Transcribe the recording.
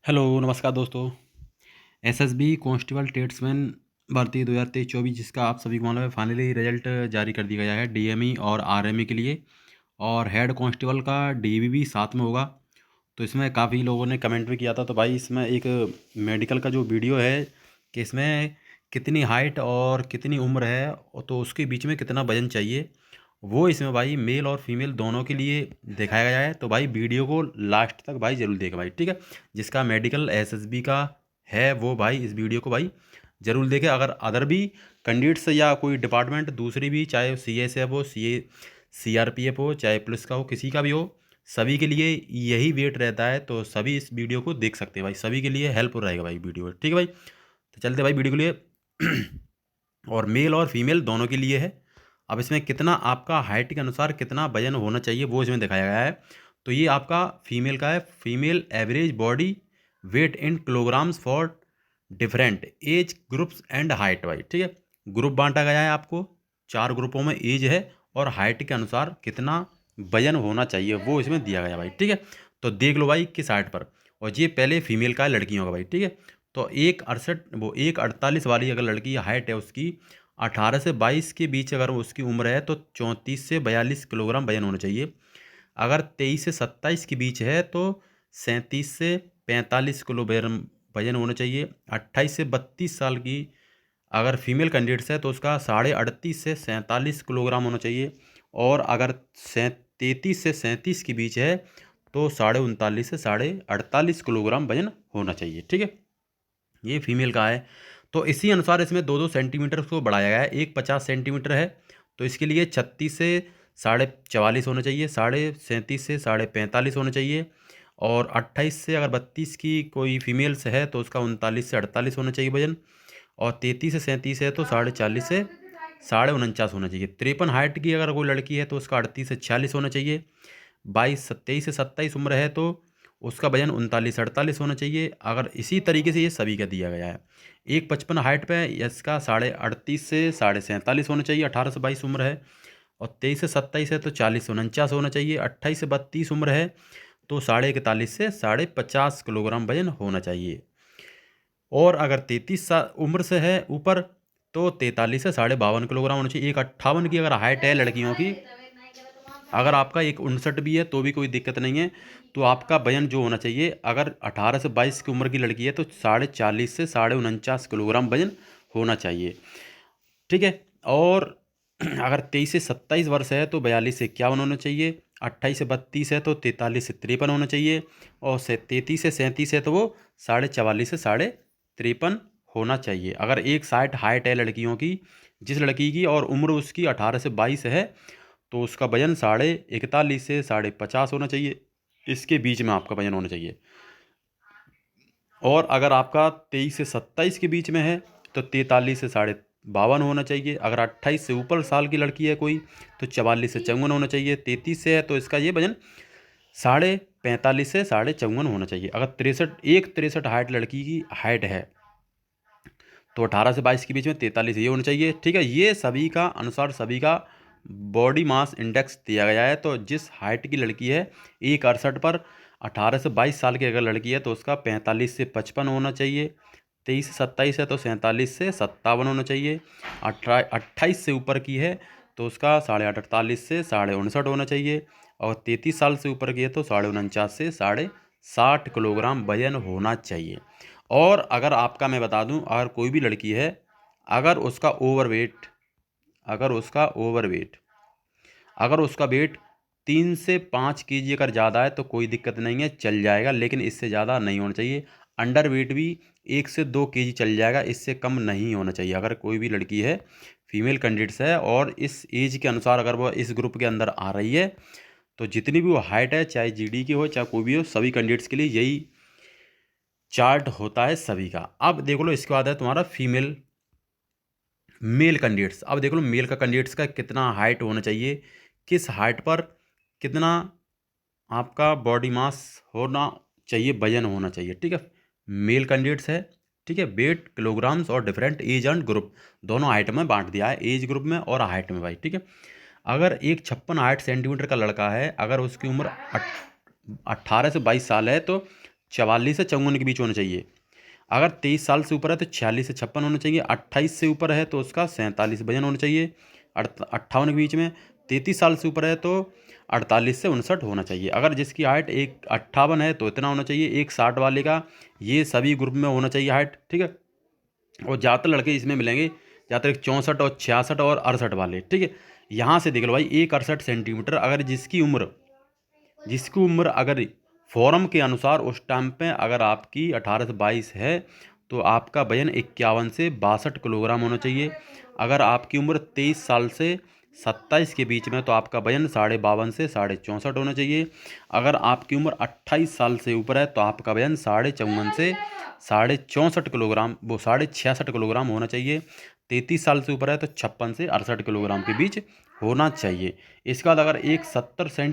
Hello नमस्कार दोस्तों। SSB constable tradesman भर्ती 2023-24 जिसका आप सभी को मालूम है फाइनली रिजल्ट जारी कर दिया गया है डीएमई और आरएमई के लिए। और हेड कांस्टेबल का डीवीबी साथ में होगा। तो इसमें काफ़ी लोगों ने कमेंट भी किया था, तो भाई इसमें एक मेडिकल का जो वीडियो है कि इसमें कितनी हाइट और कितनी उम्र है और तो उसके बीच में कितना वजन चाहिए, वो इसमें भाई मेल और फीमेल दोनों के लिए दिखाया गया है। तो भाई वीडियो को लास्ट तक भाई ज़रूर देखें भाई, ठीक है। जिसका मेडिकल एसएसबी का है वो भाई इस वीडियो को भाई ज़रूर देखें। अगर अदर भी कैंडिडेट्स या कोई डिपार्टमेंट दूसरी भी, चाहे सीएसएफ हो, सीआरपीएफ हो, चाहे पुलिस का हो, किसी का भी हो, सभी के लिए यही वेट रहता है। तो सभी इस वीडियो को देख सकते हैं भाई, सभी के लिए हेल्प रहेगा भाई वीडियो, ठीक है भाई। तो चलते भाई वीडियो के लिए। और मेल और फीमेल दोनों के लिए है। अब इसमें कितना आपका हाइट के अनुसार कितना वजन होना चाहिए वो इसमें दिखाया गया है। तो ये आपका फीमेल का है, female average body weight in kilograms for different age groups and height भाई, ठीक है। ग्रुप बांटा गया है आपको, 4 ग्रुपों में एज है और हाइट के अनुसार कितना वजन होना चाहिए वो इसमें दिया गया भाई, ठीक है। तो देख लो भाई किस हाइट पर। और ये पहले फीमेल का है, लड़कियों का भाई, ठीक है। तो 1.48 वाली अगर लड़की हाइट है उसकी 18 से 22 के बीच अगर उसकी उम्र है तो 34 से 42 किलोग्राम वजन होना चाहिए। अगर 23 से 27 के बीच है तो 37 से 45 किलो वजन होना चाहिए। 28 से 32 साल की अगर फीमेल कैंडिडेट्स है तो उसका 38.5 से 47 किलोग्राम होना चाहिए। और अगर 33 से 37 के बीच है तो 39.5 से 48 किलोग्राम वजन होना चाहिए, ठीक है। ये फीमेल का है। तो इसी अनुसार इसमें 2-2 सेंटीमीटर उसको बढ़ाया गया है। एक 50 सेंटीमीटर है तो इसके लिए 36 से 44.5 होना चाहिए, 37.5 से 45.5 होना चाहिए। और 28 से अगर 32 की कोई फीमेल्स है तो उसका 39 से 48 होना चाहिए वजन। और 33 से 37 है तो 40.5 से 49.5 होना चाहिए। 53 हाइट की अगर कोई लड़की है तो उसका 38 से 46 होना चाहिए। 23 से 27 उम्र है तो उसका वजन 39-48 होना चाहिए। अगर इसी तरीके से ये सभी का दिया गया है। 1.55 हाइट पे इसका 38.5 से 47.5 होना चाहिए, 18 से 22 उम्र है। और 23 से 27 है तो 40 से 49 होना चाहिए। 28 से 32 उम्र है तो 41.5 से 50 किलोग्राम वजन होना चाहिए। और अगर 33 साल उम्र से है ऊपर तो 43 से 52 किलोग्राम होना चाहिए। 1.58 की अगर हाइट है लड़कियों की, अगर आपका 1.59 भी है तो भी कोई दिक्कत नहीं है। तो आपका वजन जो होना चाहिए, अगर 18 से 22 की उम्र की लड़की है तो 40.5 से 49.5 किलोग्राम वजन होना चाहिए, ठीक है। और अगर 23 से 27 वर्ष है तो 42 से 51 होना चाहिए। 28 से 32 है तो 43 से 53 होना चाहिए। और से 33 से 37 है तो वो 44.5 से 53 होना चाहिए। अगर एक साइड हाइट है लड़कियों की, जिस लड़की की और उम्र उसकी 18 से 22 है तो उसका वजन 41.5 से 50 होना चाहिए। इसके बीच में आपका वजन होना चाहिए। और अगर आपका 23 से 27 के बीच में है तो 43 से 52 होना चाहिए। अगर 28 से ऊपर साल की लड़की है कोई तो 44 से 54 होना चाहिए। 33 से है तो इसका ये वजन 45 से 54 होना चाहिए। अगर 63 हाइट लड़की की हाइट है तो 18 से 22 के बीच में 43 ये होना चाहिए, ठीक है। ये सभी का अनुसार सभी का बॉडी मास इंडेक्स दिया गया है। तो जिस हाइट की लड़की है 1.68 पर 18 से 22 साल की अगर लड़की है तो उसका 45 से 55 होना चाहिए। 23 से 27 है तो 47 से 57 होना चाहिए। 28 से ऊपर की है तो उसका 48 से 59 होना चाहिए। और 33 साल से ऊपर की है तो 49 से 60 किलोग्राम वजन होना चाहिए। और अगर आपका मैं बता दूं, अगर कोई भी लड़की है, अगर उसका ओवरवेट अगर उसका ओवरवेट अगर उसका वेट 3 से 5 केजी अगर ज़्यादा है तो कोई दिक्कत नहीं है, चल जाएगा। लेकिन इससे ज़्यादा नहीं होना चाहिए। अंडर वेट भी 1 से 2 केजी चल जाएगा, इससे कम नहीं होना चाहिए। अगर कोई भी लड़की है, फीमेल कैंडिडेट्स है और इस एज के अनुसार अगर वो इस ग्रुप के अंदर आ रही है तो जितनी भी वो हाइट है, चाहे जीडी की हो चाहे कोई भी हो, सभी कैंडिडेट्स के लिए यही चार्ट होता है सभी का। अब देख लो इसके बाद है तुम्हारा फीमेल मेल कैंडिडेट्स। अब देख लो मेल का कैंडिडेट्स का कितना हाइट होना चाहिए, किस हाइट पर कितना आपका बॉडी मास होना चाहिए, वजन होना चाहिए, ठीक है। मेल कैंडिडेट्स है, ठीक है। वेट किलोग्राम्स और डिफरेंट एज एंड ग्रुप दोनों हाइट में बांट दिया है, एज ग्रुप में और हाइट में भाई, ठीक है। अगर एक 56 सेंटीमीटर का लड़का है, अगर उसकी उम्र 18 से 22 साल है तो 44 से 54 के बीच होना चाहिए। अगर 23 साल से ऊपर है तो 46 से 56 होना चाहिए। 28 से ऊपर है तो उसका 47 वजन होना चाहिए 58 के बीच में। 33 साल से ऊपर है तो 48 से 59 होना चाहिए। अगर जिसकी हाइट 1,58 है तो इतना होना चाहिए। 1,60 वाले का ये सभी ग्रुप में होना चाहिए हाइट, ठीक है। और ज़्यादातर लड़के इसमें मिलेंगे, ज़्यादातर 64 और 66 और 68 वाले, ठीक है। यहाँ से देख लो भाई, 1,68 सेंटीमीटर अगर जिसकी उम्र अगर फॉर्म के अनुसार उस टाइम पे अगर आपकी 18 से 22 है तो आपका वजन 51 से 62 किलोग्राम होना चाहिए। अगर आपकी उम्र 23 साल से 27 के बीच में तो आपका वजन 52.5 से 64.5 होना चाहिए। अगर आपकी उम्र 28 साल से ऊपर है तो आपका वजन 54.5 से 64.5 किलोग्राम, वो 66.5 किलोग्राम होना चाहिए। 33 साल से ऊपर है तो 56 से 68 किलोग्राम के बीच होना चाहिए। इसके बाद अगर एक 70 सेंट